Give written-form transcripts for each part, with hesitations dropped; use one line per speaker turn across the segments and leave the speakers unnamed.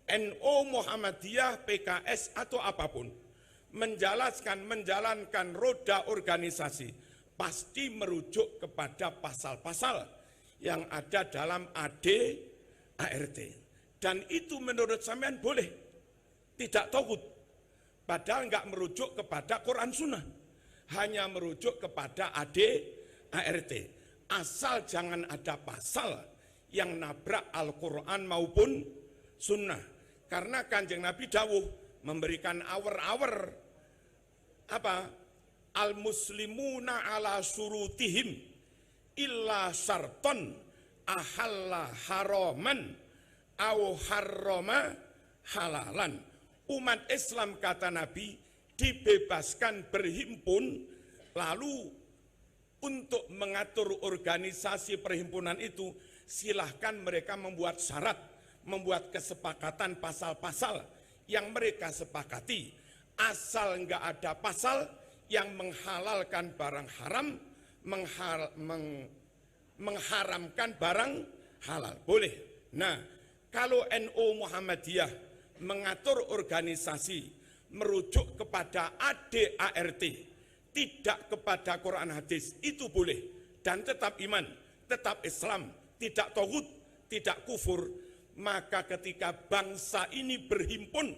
NU, Muhammadiyah, PKS atau apapun menjalankan roda organisasi pasti merujuk kepada pasal-pasal yang ada dalam AD/ART. Dan itu menurut sampean boleh, tidak togut. Padahal enggak merujuk kepada Quran Sunnah, hanya merujuk kepada AD/ART. Asal jangan ada pasal yang nabrak Al-Quran maupun Sunnah. Karena Kanjeng Nabi dawuh memberikan awar-awar al-muslimuna ala surutihim illa syarton ahalla haraman au harrama halalan. Umat Islam, kata Nabi, dibebaskan berhimpun, lalu untuk mengatur organisasi perhimpunan itu silahkan mereka membuat syarat, membuat kesepakatan pasal-pasal yang mereka sepakati. Asal enggak ada pasal yang menghalalkan barang haram, mengharamkan barang halal. Boleh. Nah, kalau NU Muhammadiyah mengatur organisasi merujuk kepada AD/ART, tidak kepada Quran hadis, itu boleh. Dan tetap iman, tetap Islam, tidak tauhid, tidak kufur. Maka ketika bangsa ini berhimpun,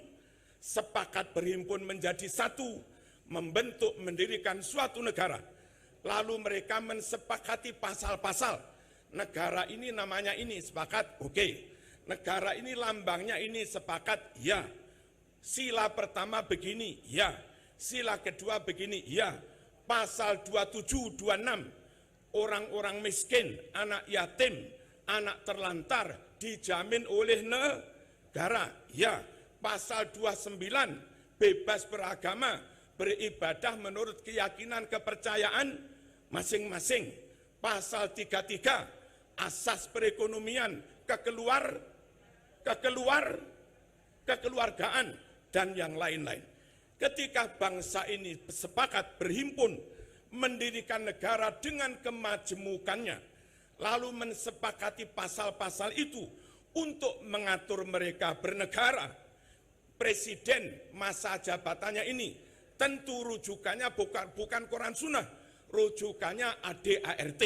sepakat berhimpun menjadi satu, membentuk, mendirikan suatu negara, lalu mereka mensepakati pasal-pasal. Negara ini namanya ini, sepakat, oke. Negara ini lambangnya ini, sepakat, ya. Sila pertama begini, ya. Sila kedua begini, ya. Pasal 27, 26, orang-orang miskin, anak yatim, anak terlantar dijamin oleh negara, ya. Pasal 29, bebas beragama, beribadah menurut keyakinan kepercayaan masing-masing. Pasal 33, asas perekonomian, kekeluargaan, dan yang lain-lain. Ketika bangsa ini sepakat berhimpun, mendirikan negara dengan kemajemukannya, lalu mensepakati pasal-pasal itu untuk mengatur mereka bernegara, presiden masa jabatannya ini tentu rujukannya bukan Quran Sunnah, rujukannya AD/ART.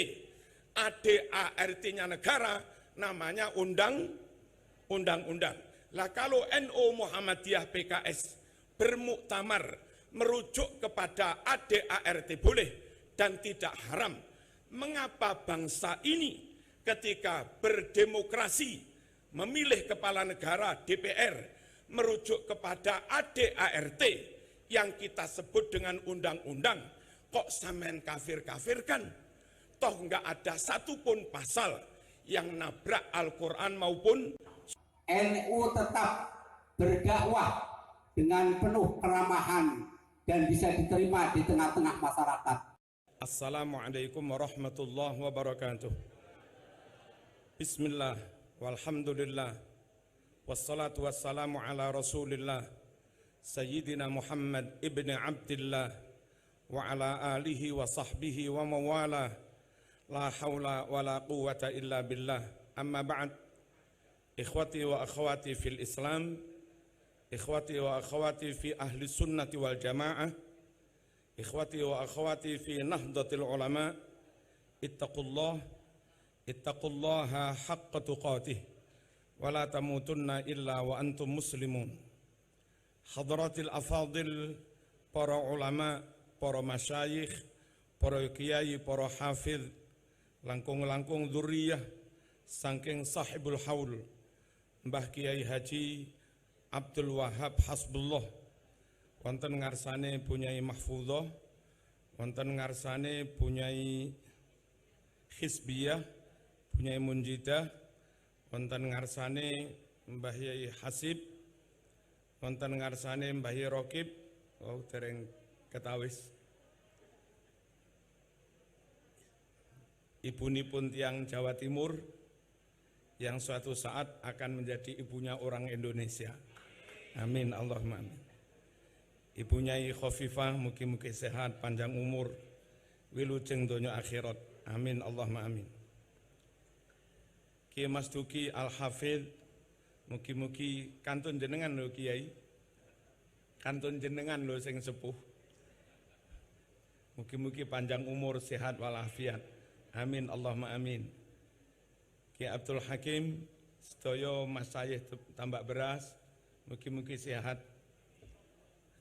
AD/ART-nya negara namanya undang-undang. Lah kalau NU Muhammadiyah PKS bermuktamar merujuk kepada AD/ART boleh dan tidak haram. Mengapa bangsa ini ketika berdemokrasi memilih kepala negara DPR merujuk kepada AD/ART yang kita sebut dengan undang-undang, kok sampean kafir-kafirkan? Toh enggak ada satupun pasal yang nabrak Al-Quran maupun
NU tetap berdakwah dengan penuh keramahan dan bisa diterima di tengah-tengah masyarakat.
Assalamualaikum warahmatullahi wabarakatuh. Bismillah, walhamdulillah, wassalatu wassalamu ala rasulillah, Sayyidina Muhammad ibn Abdillah, wa ala alihi wa sahbihi wa mawala, la hawla wa la quwwata illa billah. Amma ba'd, ikhwati wa akhwati fil Islam, ikhwati wa akhwati fi ahli sunnati wal jamaah, ikhwati wa akhwati fi nahdlatil ulama, ittaqullaha haqqa tuqatih wa la tamutunna illa wa antum muslimun. Hadratil afadil, para ulama, para masyayikh, para kiai, para hafidh, langkung-langkung dzurriyyah saking sahibul haul Mbah Kiai Haji Abdul Wahab Hasbullah, wonten ngarsane punyai Mahfudhah, wonten ngarsane punyai Hizbiyah, punyai Munjidah, wonten ngarsane Mbah Yai Hasib, wonten ngarsane Mbah Yai Rokib, oh dereng ketawis. Ibunipun tiang Jawa Timur yang suatu saat akan menjadi ibunya orang Indonesia. Amin, Allahumma amin. Ibunya Khofifah, mugi-mugi sehat, panjang umur, wilujeng donya akhirat. Amin, Allahumma amin. Ki Mas Duki Al-Hafidh Mugi-mugi kantun jenengan lho Kiai. Kantun jenengan lho sing sepuh. Mugi-mugi panjang umur, sehat walafiat. Amin Allahumma amin. Kiai Abdul Hakim, sedaya masayih tambak beras, mugi-mugi sehat.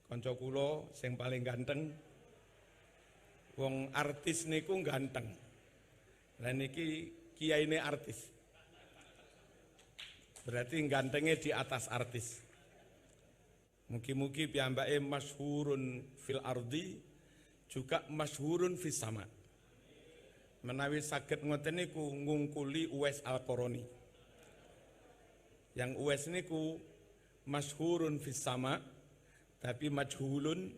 Kanca kula sing paling ganteng. Wong artis niku ganteng. Lah niki kiyaine artis. Berarti gantengnya di atas artis. Mugi-mugi piyambake masyhurun fil ardi juga masyhurun fis sama. Menawi saged ngoten niku ngungkuli Uwais Al-Qarani. Yang Uwais niku masyhurun fis sama tapi majhulun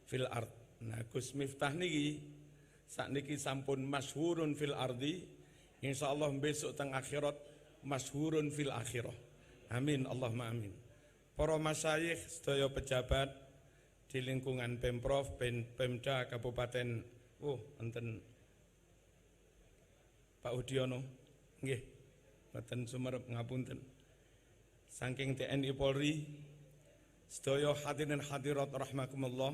fil ard. Nah, Gus Miftah niki sakniki sampun masyhurun fil ardi, insyaallah besok teng akhirat masyhurun fil akhirah. Amin Allahumma amin. Para masyayikh sedaya pejabat di lingkungan Pemprov, Pemda Kabupaten enten Pak Udiono, nggih, mboten Sumerep ngapunten. Saking TNI Polri, sedaya hadirin hadirat rahimakumullah.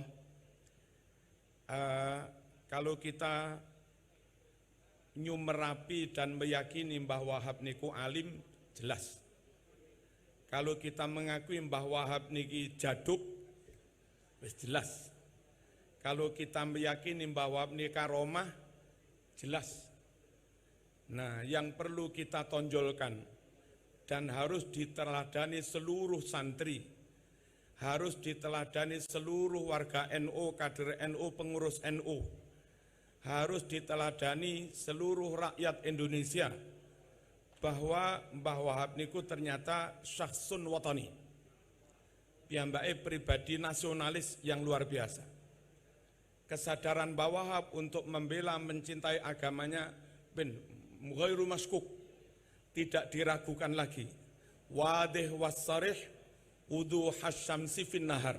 Kalau kita nyumerapi dan meyakini Mbah Wahab niku alim, jelas. Kalau kita mengakui Mbah Wahab niki jaduk, wis jelas. Kalau kita meyakini Mbah Wahab niki karomah, jelas. Nah, yang perlu kita tonjolkan dan harus diteladani seluruh santri, harus diteladani seluruh warga NU, kader NU, pengurus NU, harus diteladani seluruh rakyat Indonesia bahwa Mbah Wahab niku ternyata syakhsun watani, piyambake pribadi nasionalis yang luar biasa. Kesadaran Mbah Wahab untuk membela, mencintai agamanya ghairu maskuk, tidak diragukan lagi. Wadih wassarih wudu hasyamsi fin nahar.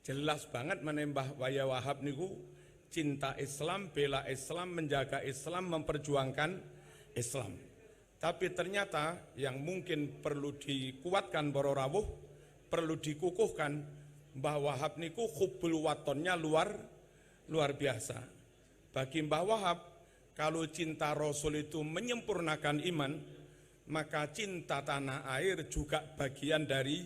Jelas banget menembah Mbah Wahab niku cinta Islam, bela Islam, menjaga Islam, memperjuangkan Islam. Tapi ternyata yang mungkin perlu dikuatkan para rawuh, perlu dikukuhkan, Mbah Wahab niku hubbul watonnya luar biasa. Bagi Mbah Wahab, kalau cinta Rasul itu menyempurnakan iman, maka cinta tanah air juga bagian dari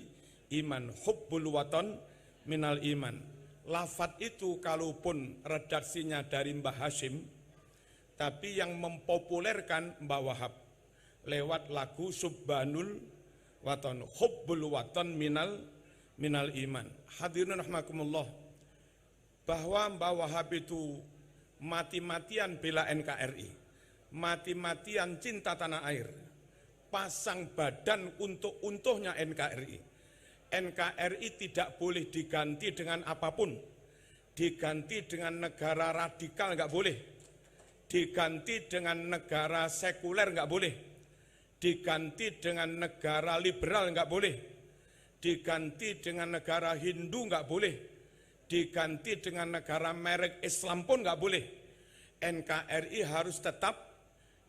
iman. Hubbul waton minal iman. Lafat itu kalaupun redaksinya dari Mbah Hashim, tapi yang mempopulerkan Mbah Wahab lewat lagu Subhanul Waton, Hubbul Waton minal iman. Hadirin rahimakumullah, bahwa Mbah Wahab itu mati-matian bela NKRI, mati-matian cinta tanah air, pasang badan untuk untuhnya NKRI. NKRI tidak boleh diganti dengan apapun, diganti dengan negara radikal nggak boleh, diganti dengan negara sekuler nggak boleh, diganti dengan negara liberal nggak boleh, diganti dengan negara Hindu nggak boleh, diganti dengan negara merek Islam pun nggak boleh. NKRI harus tetap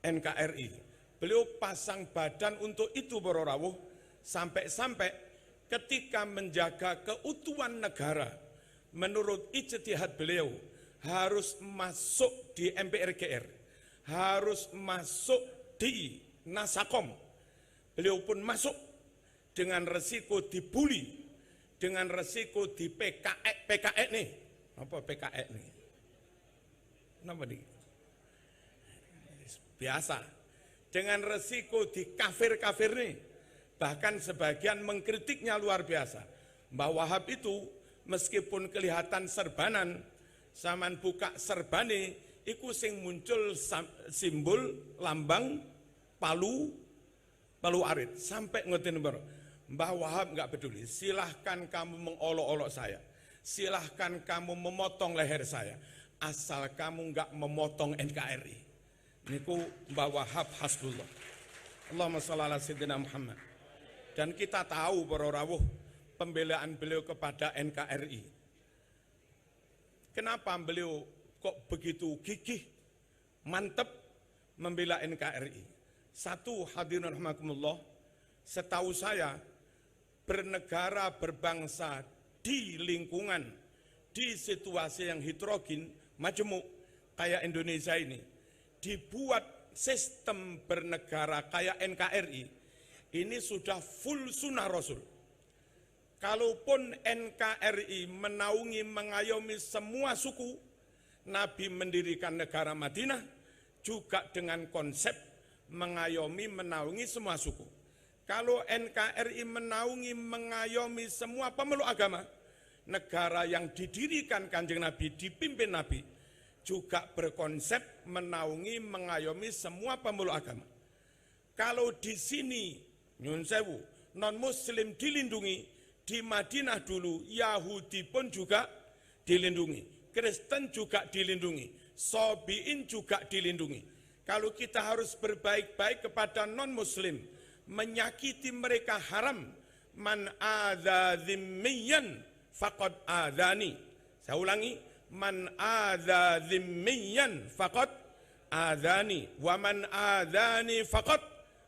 NKRI. Beliau pasang badan untuk itu para rawuh, sampai-sampai ketika menjaga keutuhan negara, menurut ijtihad beliau harus masuk di MPRGR, harus masuk di Nasakom. Beliau pun masuk dengan resiko dibully, dengan resiko di PKE nih. Apa PKE nih? Kenapa nih? Biasa. Dengan resiko di kafir-kafir nih. Bahkan sebagian mengkritiknya luar biasa. Mbah Wahab itu meskipun kelihatan serbanan, saman buka serbane, iku sing muncul simbol lambang palu arit. Sampai ngoten Mbah Wahab nggak peduli. Silahkan kamu mengolok-olok saya, silahkan kamu memotong leher saya, asal kamu nggak memotong NKRI. Niku Mbah Wahab hasbullah. Allahumma shalli ala sayyidina Muhammad. Dan kita tahu para rawuh pembelaan beliau kepada NKRI. Kenapa beliau kok begitu gigih, mantep membela NKRI? Satu, hadirin rahimakumullah, setahu saya bernegara berbangsa di lingkungan, di situasi yang heterogen, majemuk kayak Indonesia ini, dibuat sistem bernegara kayak NKRI, ini sudah full sunnah Rasul. Kalaupun NKRI menaungi mengayomi semua suku, Nabi mendirikan negara Madinah juga dengan konsep mengayomi menaungi semua suku. Kalau NKRI menaungi mengayomi semua pemeluk agama, negara yang didirikan Kanjeng Nabi, dipimpin Nabi, juga berkonsep menaungi mengayomi semua pemeluk agama. Kalau di sini, nyun sewu, non-muslim dilindungi, di Madinah dulu Yahudi pun juga dilindungi, Kristen juga dilindungi, Sobiin juga dilindungi. Kalau kita harus berbaik-baik kepada non-muslim, menyakiti mereka haram. Man adza dzimmiyan faqad adzani. Saya ulangi, man adza dzimmiyan faqad adzani wa man adzani faqad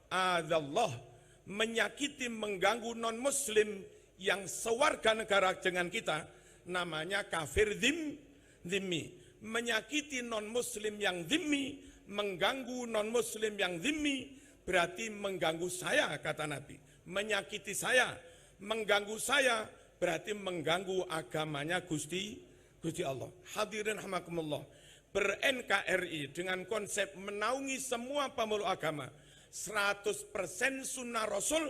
adzallah. Menyakiti, mengganggu non-muslim yang sewarga negara dengan kita, namanya kafir dhimmi. Menyakiti non-muslim yang dhimmi, mengganggu non-muslim yang dhimmi, berarti mengganggu saya, kata Nabi. Menyakiti saya, mengganggu saya, berarti mengganggu agamanya Gusti Allah. Hadirin rahimakumullah, ber-NKRI dengan konsep menaungi semua pemeluk agama, 100% sunnah Rasul,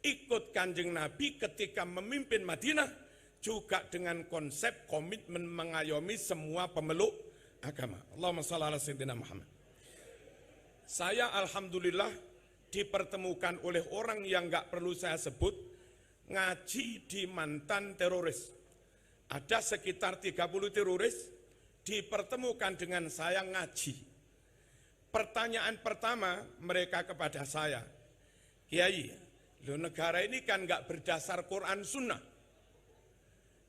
ikut Kanjeng Nabi ketika memimpin Madinah, juga dengan konsep komitmen mengayomi semua pemeluk agama. Allahumma shalli ala sayyidina Muhammad. Saya alhamdulillah dipertemukan oleh orang yang nggak perlu saya sebut, ngaji di mantan teroris. Ada sekitar 30 teroris dipertemukan dengan saya ngaji. Pertanyaan pertama mereka kepada saya, Kiai, loh, negara ini kan nggak berdasar Quran Sunnah.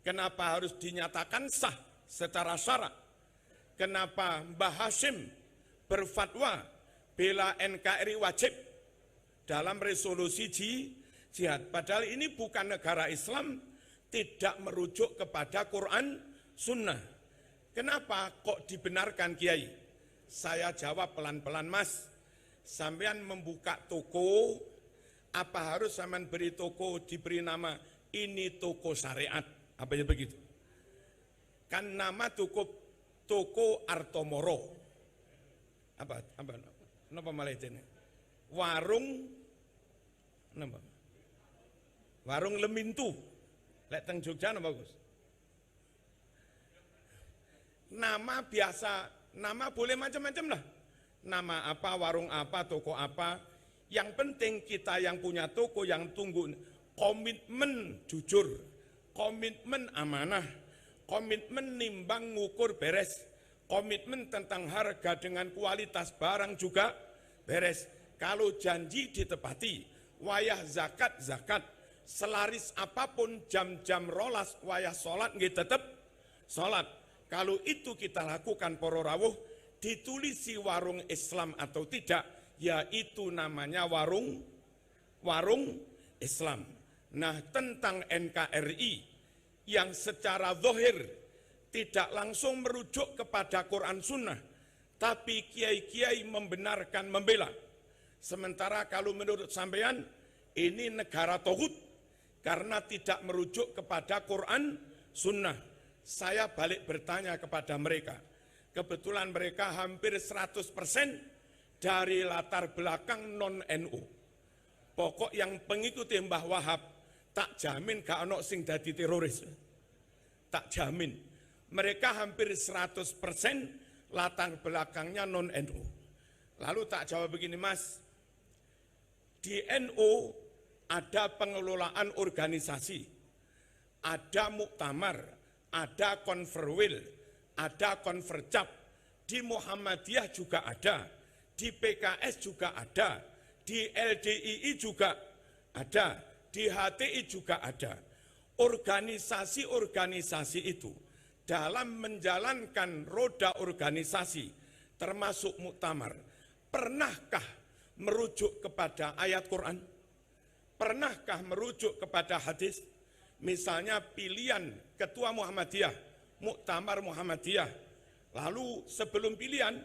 Kenapa harus dinyatakan sah secara syarak? Kenapa Mbah Hashim berfatwa bela NKRI wajib dalam resolusi jihad? Padahal ini bukan negara Islam, tidak merujuk kepada Quran Sunnah. Kenapa kok dibenarkan, Kiai? Saya jawab pelan-pelan, Mas. Sampean membuka toko, apa harus sampean beri toko diberi nama ini toko syariat? Apa ya begitu? Kan nama toko Artomoro. Apa malah itu? Warung Lemintu. Lek teng Jogja bagus. Nama biasa, nama boleh macam-macam lah. Nama apa, warung apa, toko apa. Yang penting kita yang punya toko yang tunggu komitmen jujur, komitmen amanah, komitmen nimbang ngukur beres, komitmen tentang harga dengan kualitas barang juga beres. Kalau janji ditepati, wayah zakat, selaris apapun jam-jam rolas wayah sholat nggih tetep sholat. Kalau itu kita lakukan para rawuh, ditulisi warung Islam atau tidak, yaitu namanya warung Islam. Nah, tentang NKRI yang secara zahir tidak langsung merujuk kepada Quran Sunnah, tapi kiai-kiai membenarkan, membela. Sementara kalau menurut sampean ini negara tauhid karena tidak merujuk kepada Quran Sunnah. Saya balik bertanya kepada mereka. Kebetulan mereka hampir 100% dari latar belakang non-NU. Pokok yang pengikuti Mbah Wahab, tak jamin gak ono sing dadi teroris. Tak jamin. Mereka hampir 100% latar belakangnya non-NU. Lalu tak jawab begini, Mas. Di NU ada pengelolaan organisasi, ada muktamar, ada konferwil, ada konverjap. Di Muhammadiyah juga ada, di PKS juga ada, di LDII juga ada, di HTI juga ada. Organisasi-organisasi itu dalam menjalankan roda organisasi termasuk muktamar, pernahkah merujuk kepada ayat Quran? Pernahkah merujuk kepada hadis? Misalnya pilihan Ketua Muhammadiyah, Muktamar Muhammadiyah. Lalu sebelum pilihan,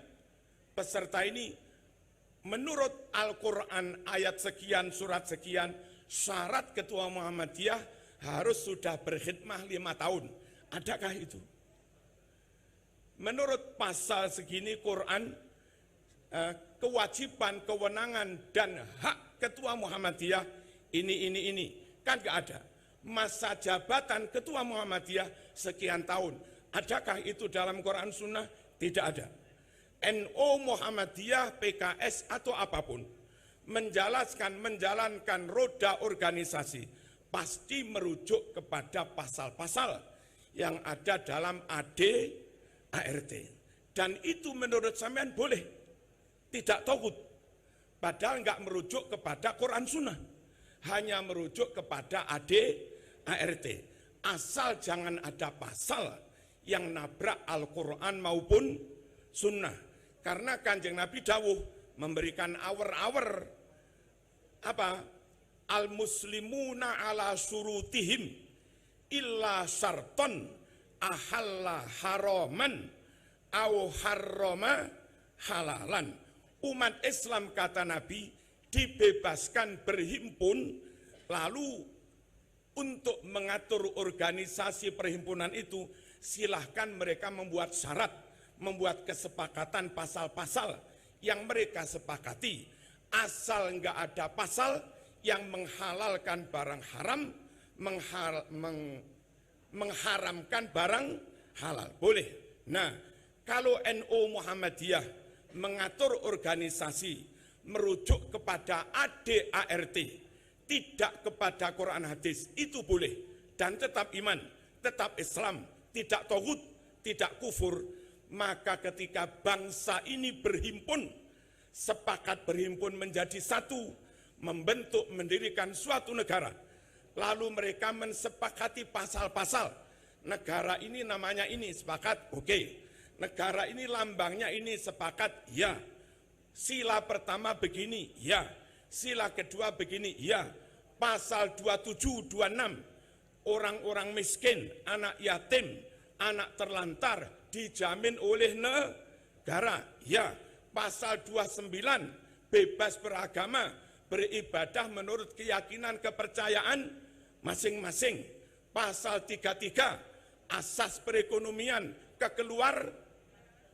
peserta ini menurut Al-Quran ayat sekian, surat sekian, syarat Ketua Muhammadiyah harus sudah berkhidmah 5 tahun. Adakah itu? Menurut pasal segini Quran, kewajiban, kewenangan, dan hak Ketua Muhammadiyah ini. Kan gak ada. Masa jabatan Ketua Muhammadiyah sekian tahun. Adakah itu dalam Quran Sunnah? Tidak ada. NU, Muhammadiyah, PKS, atau apapun, menjalankan roda organisasi, pasti merujuk kepada pasal-pasal yang ada dalam AD/ART. Dan itu menurut sampean boleh, tidak togut. Padahal nggak merujuk kepada Quran Sunnah, hanya merujuk kepada AD/ART. Asal jangan ada pasal yang nabrak Al-Quran maupun Sunnah. Karena Kanjeng Nabi dawuh memberikan awar-awar apa? Al-muslimuna ala surutihim illa syarton ahalla haraman au harrama halalan. Umat Islam, kata Nabi, dibebaskan berhimpun, lalu untuk mengatur organisasi perhimpunan itu silahkan mereka membuat syarat, membuat kesepakatan pasal-pasal yang mereka sepakati. Asal enggak ada pasal yang menghalalkan barang haram, mengharamkan barang halal. Boleh. Nah, kalau NU Muhammadiyah mengatur organisasi merujuk kepada AD/ART, tidak kepada Quran hadis, itu boleh. Dan tetap iman, tetap Islam, tidak togut, tidak kufur. Maka ketika bangsa ini berhimpun, sepakat berhimpun menjadi satu, membentuk, mendirikan suatu negara, lalu mereka mensepakati pasal-pasal. Negara ini namanya ini, sepakat, oke. Negara ini lambangnya ini, sepakat, ya. Sila pertama begini, ya. Sila kedua begini, ya. Pasal 27, 26, orang-orang miskin, anak yatim, anak terlantar, dijamin oleh negara, ya. Pasal 29, bebas beragama, beribadah menurut keyakinan kepercayaan masing-masing. Pasal 33, asas perekonomian,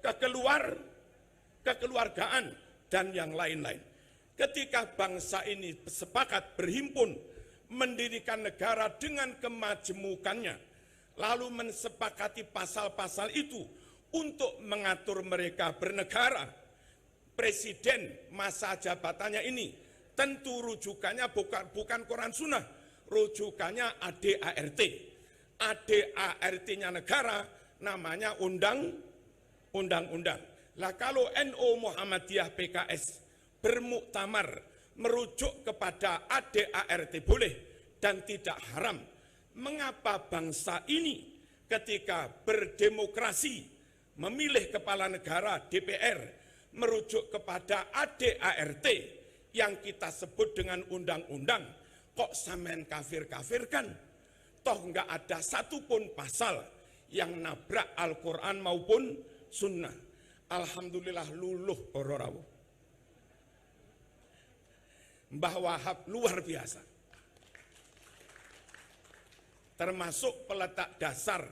kekeluargaan, dan yang lain-lain. Ketika bangsa ini sepakat berhimpun, mendirikan negara dengan kemajemukannya, lalu mensepakati pasal-pasal itu untuk mengatur mereka bernegara, presiden masa jabatannya ini tentu rujukannya bukan Quran Sunnah, rujukannya AD/ART. AD/ART-nya negara namanya undang-undang. Lah kalau NU Muhammadiyah PKS bermuktamar merujuk kepada AD/ART boleh dan tidak haram. Mengapa bangsa ini ketika berdemokrasi memilih kepala negara DPR merujuk kepada AD/ART yang kita sebut dengan undang-undang, kok sampean kafir-kafirkan? Toh enggak ada satupun pasal yang nabrak Al-Quran maupun Sunnah. Alhamdulillah luluh para rawuh. Mbah Wahab luar biasa. Termasuk peletak dasar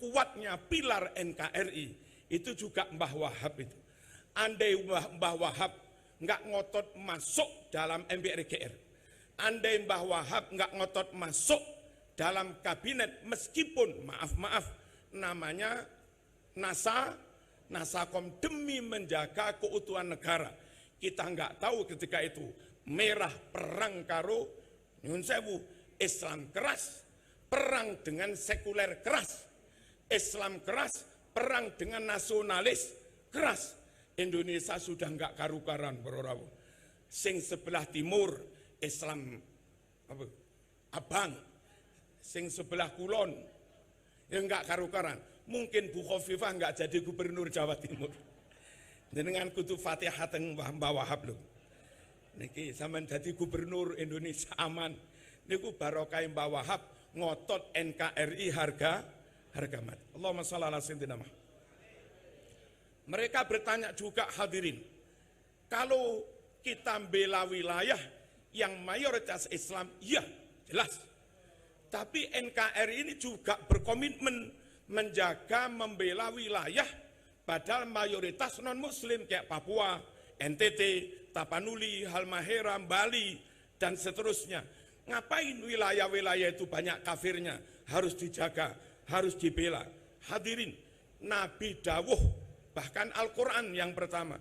kuatnya pilar NKRI, itu juga Mbah Wahab itu. Andai Mbah Wahab nggak ngotot masuk dalam MPRGR, andai Mbah Wahab nggak ngotot masuk dalam kabinet, meskipun maaf namanya Nasakom demi menjaga keutuhan negara, kita nggak tahu ketika itu merah perang karo nyun sewu, Islam keras perang dengan sekuler keras, Islam keras perang dengan nasionalis keras. Indonesia sudah enggak karu-karan, bro. Sing sebelah timur Islam abang, sing sebelah kulon ya enggak karu-karan. Mungkin Bu Khofifah enggak jadi gubernur Jawa Timur. Dengan kutu Fatihah teng Mbah Wahab lho. Niki sampean dadi gubernur Indonesia aman. Niku barokah Mbah Wahab ngotot NKRI harga mati. Allahumma shalli ala sayyidina Muhammad. Mereka bertanya juga hadirin, kalau kita bela wilayah yang mayoritas Islam, ya jelas. Tapi NKRI ini juga berkomitmen menjaga membela wilayah padahal mayoritas non-muslim kayak Papua, NTT, Tapanuli, Halmahera, Bali, dan seterusnya. Ngapain wilayah-wilayah itu banyak kafirnya? Harus dijaga, harus dibela. Hadirin, Nabi dawuh, bahkan Al-Quran yang pertama,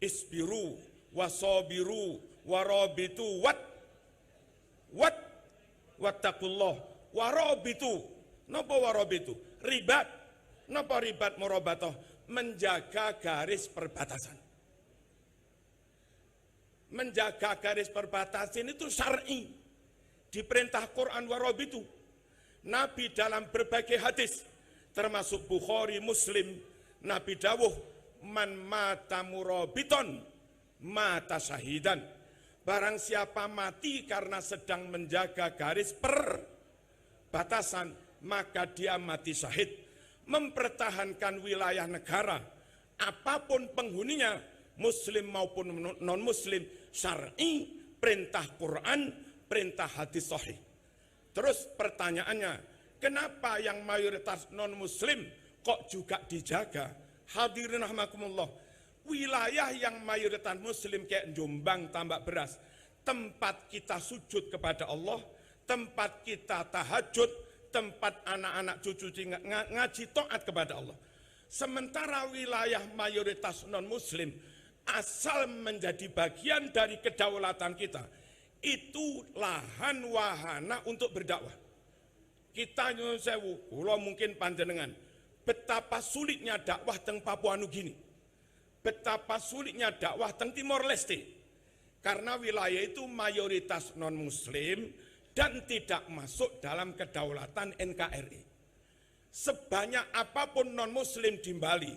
isbiru, wasobiru, warobitu, wattaqullah, warobitu. Napa warobitu? Ribat. Napa ribat morobatoh? Menjaga garis perbatasan. Menjaga garis perbatasan itu syar'i. Diperintah Quran warobitu. Nabi dalam berbagai hadis, termasuk Bukhari, Muslim, Nabi dawuh, man mata murabiton, mata syahidan. Barang siapa mati karena sedang menjaga garis perbatasan, maka dia mati syahid. Mempertahankan wilayah negara, apapun penghuninya, muslim maupun non-muslim, syar'i, perintah Quran, perintah hadis sahih. Terus pertanyaannya, kenapa yang mayoritas non-muslim kok juga dijaga? Hadirin rahimakumullah, wilayah yang mayoritas muslim kayak Jombang, Tambak Beras, tempat kita sujud kepada Allah, tempat kita tahajud, tempat anak-anak cucu ngaji taat kepada Allah. Sementara wilayah mayoritas non-muslim asal menjadi bagian dari kedaulatan kita, itu lahan wahana untuk berdakwah. Kita nyuwun sewu, kula mungkin panjenengan, betapa sulitnya dakwah teng Papua Nugini, betapa sulitnya dakwah teng Timor Leste, karena wilayah itu mayoritas non-muslim dan tidak masuk dalam kedaulatan NKRI. Sebanyak apapun non-muslim di Bali,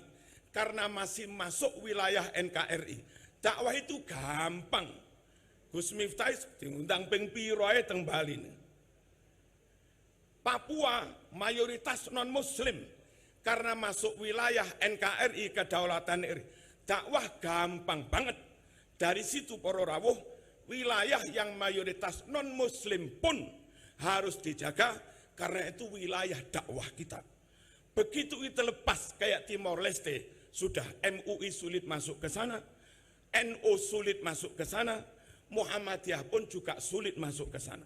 karena masih masuk wilayah NKRI, dakwah itu gampang. Gus Miftah diundang ping piro ae teng Bali. Papua mayoritas non-muslim, karena masuk wilayah NKRI, kedaulatan RI, dakwah gampang banget. Dari situ para rawuh, wilayah yang mayoritas non-muslim pun harus dijaga, karena itu wilayah dakwah kita. Begitu itu lepas kayak Timor Leste, sudah MUI sulit masuk ke sana, NU sulit masuk ke sana, Muhammadiyah pun juga sulit masuk ke sana.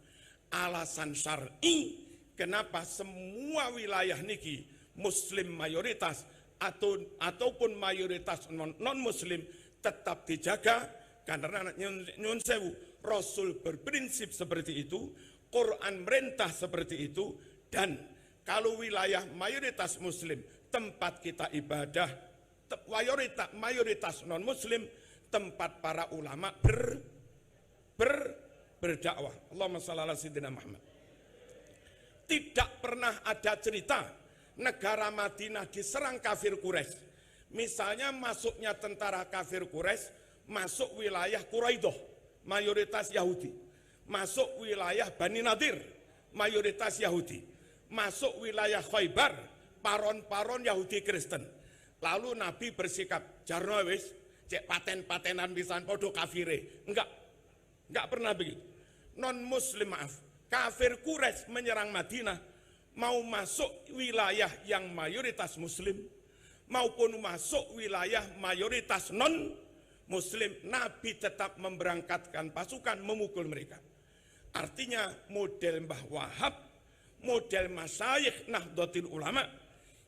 Alasan syar'i kenapa semua wilayah niki muslim mayoritas ataupun mayoritas non-muslim tetap dijaga, karena nyun sewu, Rasul berprinsip seperti itu, Quran merintah seperti itu, dan kalau wilayah mayoritas muslim tempat kita ibadah, mayoritas non-muslim tempat para ulama berdakwah. Allahumma shalli ala sayyidina Muhammad. Tidak pernah ada cerita negara Madinah diserang kafir Quraisy. Misalnya masuknya tentara kafir Quraisy masuk wilayah Quraidah, mayoritas Yahudi. Masuk wilayah Bani Nadir, mayoritas Yahudi. Masuk wilayah Khaybar, paron-paron Yahudi Kristen. Lalu Nabi bersikap, jarno wis, cek paten-patenan pisan podo kafire. Enggak pernah begitu. Non-muslim maaf, kafir Quraisy menyerang Madinah, mau masuk wilayah yang mayoritas muslim, maupun masuk wilayah mayoritas non-muslim, Nabi tetap memberangkatkan pasukan memukul mereka. Artinya model Mbah Wahab, model Masyayikh Nahdlatul Ulama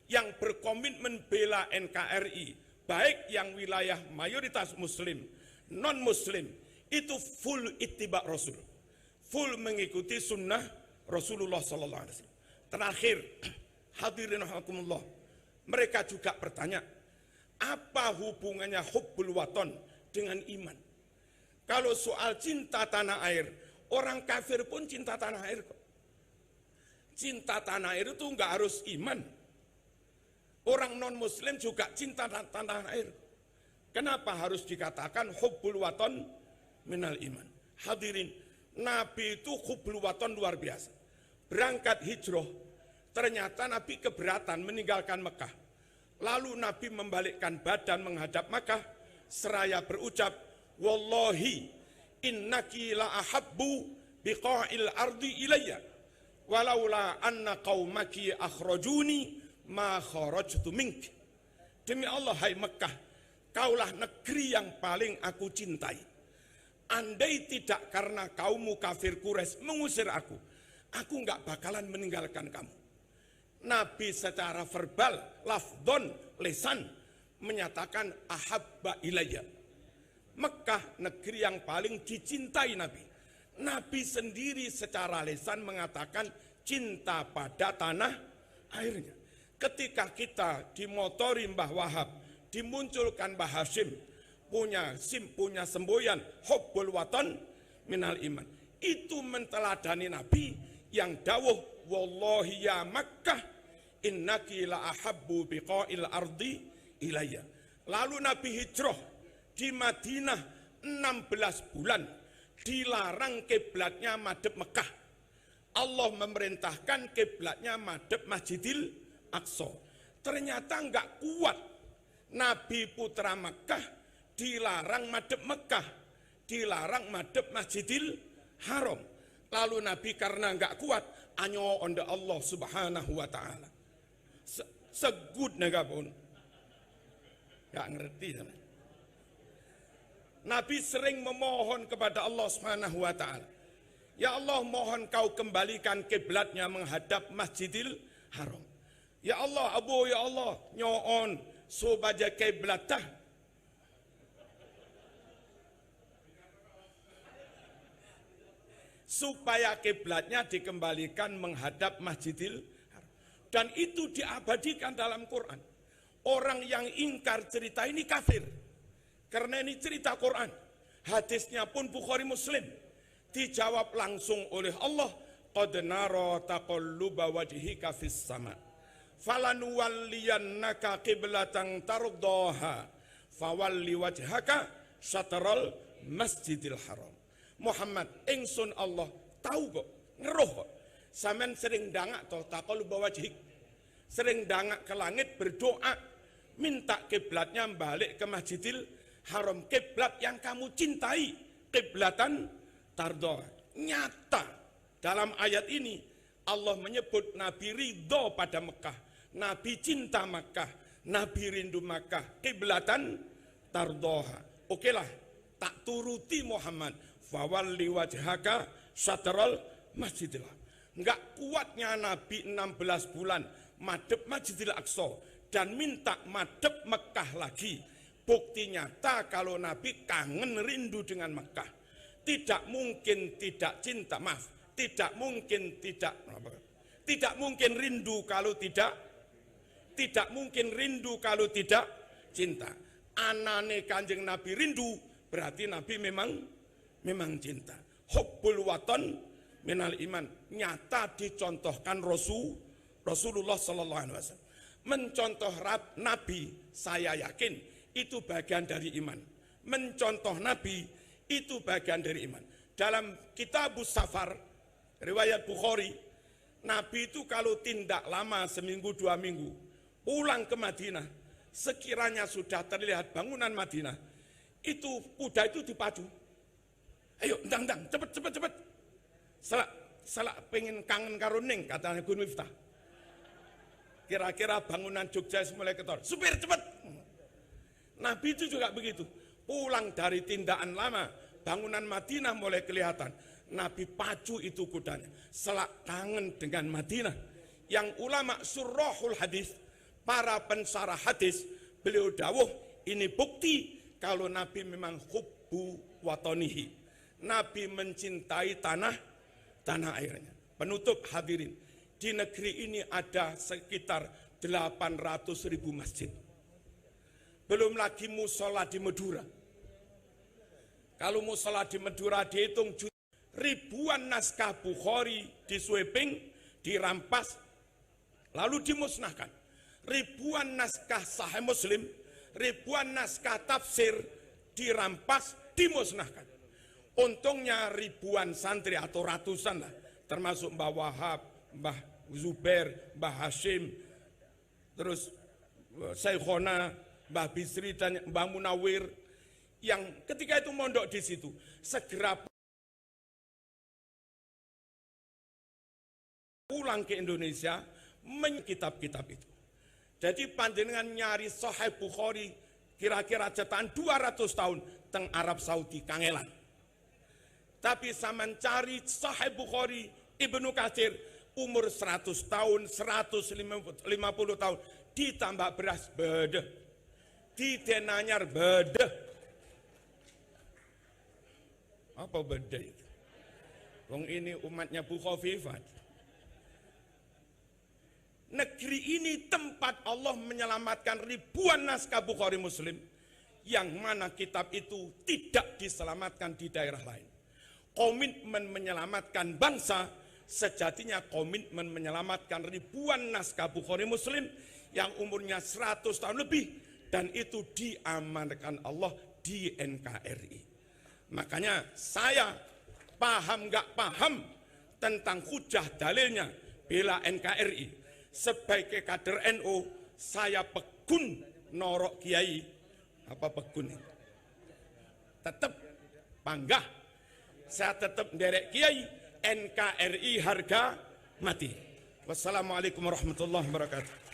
yang berkomitmen bela NKRI, baik yang wilayah mayoritas muslim, non-muslim, itu full ittiba Rasul, full mengikuti sunnah Rasulullah sallallahu alaihi wasallam. Terakhir, hadirin rahimakumullah, mereka juga bertanya, apa hubungannya hubbul waton dengan iman? Kalau soal cinta tanah air, orang kafir pun cinta tanah air kok. Cinta tanah air itu enggak harus iman. Orang non-muslim juga cinta tanah air. Kenapa harus dikatakan hubbul waton minal iman. Hadirin, Nabi itu hubbul waton luar biasa. Berangkat hijrah, ternyata Nabi keberatan meninggalkan Mekah. Lalu Nabi membalikkan badan menghadap Mekah, seraya berucap, wallahi innaki la ahabbu biqa'il ardi ilayya walaula anna qaumaki akhrajuni ma kharajtu mink. Demi Allah, hai Mekah, kaulah negeri yang paling aku cintai. Andai tidak karena kaummu kafir Quraisy mengusir aku enggak bakalan meninggalkan kamu. Nabi secara verbal, lafdon, lisan, menyatakan ahabba ilayya. Mekah negeri yang paling dicintai Nabi. Nabi sendiri secara lisan mengatakan cinta pada tanah airnya. Ketika kita dimotori Mbah Wahab, dimunculkan Mbah Hashim, punya semboyan hubbul watan minal iman. Itu menteladani Nabi yang dawuh, wallahi ya Makkah innaki la ahabbu biqa'il ardi ilayya. Lalu Nabi hijrah di Madinah 16 bulan, dilarang kiblatnya madhep Mekah. Allah memerintahkan kiblatnya madhep Masjidil Aqsa. Ternyata enggak kuat. Nabi putra Mekah dilarang madhep Mekah, dilarang madhep Masjidil Haram. Lalu Nabi karena enggak kuat, anyo onda Allah Subhanahu wa taala. Segud negapun. Enggak ngerti sama. Nabi sering memohon kepada Allah Subhanahu wa taala. Ya Allah, mohon kau kembalikan kiblatnya menghadap Masjidil Haram. Ya Allah, ya Allah, nyoon supaya kiblatah supaya kiblatnya dikembalikan menghadap Masjidil Haram. Dan itu diabadikan dalam Quran. Orang yang ingkar cerita ini kafir. Karena ini cerita Quran. Hadisnya pun Bukhari Muslim. Dijawab langsung oleh Allah, qad nara taqalluba wajhika fis sama falanuwalliyannaka qiblatan tardaha fawalli wajhaka syatral Masjidil Haram. Muhammad, ingsun Allah tahu kok, ngeruh kok. Sampean sering dangak toh taqalluba wajhik. Sering dangak ke langit berdoa minta kiblatnya balik ke Masjidil Haram, kiblat yang kamu cintai, kiblatan tardoh. Nyata dalam ayat ini Allah menyebut Nabi ridho pada Mekah, Nabi cinta Mekah, Nabi rindu Mekah, kiblatan tardoha. Oke lah, tak turuti Muhammad, fawalli wajhaka syatral Masjidil Haram. Enggak kuatnya Nabi 16 bulan madhep Masjidil Aqsa dan minta madhep Mekah lagi. Bukti nyata kalau Nabi kangen rindu dengan Mekah. Tidak mungkin tidak cinta, tidak mungkin rindu kalau tidak mungkin rindu kalau tidak cinta. Anane Kanjeng Nabi rindu, berarti Nabi memang cinta. Hubbul waton minal iman, nyata dicontohkan Rasulullah sallallahu alaihi wasallam. Mencontoh Nabi, saya yakin itu bagian dari iman. Mencontoh Nabi itu bagian dari iman. Dalam Kitabus Safar, riwayat Bukhari, Nabi itu kalau tindak lama seminggu 2 minggu, pulang ke Madinah, sekiranya sudah terlihat bangunan Madinah, itu kuda itu dipacu. Ayo, ndang, cepet. Selak pengen kangen karo ning, katanya Gun Miftah. Kira-kira bangunan Jogja mulai ketor. Supir cepet. Nabi itu juga begitu. Pulang dari tindakan lama, bangunan Madinah mulai kelihatan. Nabi pacu itu kudanya. Selak kangen dengan Madinah. Yang ulama surahul hadis, para pensarah hadis, beliau dawuh, ini bukti kalau Nabi memang hubbu watonihi. Nabi mencintai tanah airnya. Penutup hadirin, di negeri ini ada sekitar 800.000 masjid. Belum lagi musola di Madura. Kalau musola di Madura dihitung ribuan naskah Bukhari disweeping, dirampas, lalu dimusnahkan. Ribuan naskah Sahih Muslim, ribuan naskah tafsir dirampas, dimusnahkan. Untungnya ribuan santri atau ratusan lah, termasuk Mbah Wahab, Mbah Zubair, Mbah Hashim, terus Syekhona, Mbah Bisri dan Mbah Munawir, yang ketika itu mondok di situ segera pulang ke Indonesia kitab-kitab itu. Jadi panjenengan nyari Sahih Bukhari kira-kira cetakan 200 tahun teng Arab Saudi kangelan. Tapi sama cari Sahih Bukhari Ibnu Katsir umur 100 tahun, 150 tahun, ditambah beras bedeh, didenanyar bedeh. Apa bedeh itu? Wong ini umatnya Bu Khofifah. Negeri ini tempat Allah menyelamatkan ribuan naskah Bukhari Muslim, yang mana kitab itu tidak diselamatkan di daerah lain. Komitmen menyelamatkan bangsa sejatinya komitmen menyelamatkan ribuan naskah Bukhari Muslim yang umurnya 100 tahun lebih, dan itu diamankan Allah di NKRI. Makanya saya paham nggak paham tentang hujah dalilnya bela NKRI. Sebagai kader NU, saya pegun norok kiai, apa pegun ini? Tetap panggah, saya tetap nderek kiai, NKRI harga mati. Wassalamualaikum warahmatullahi wabarakatuh.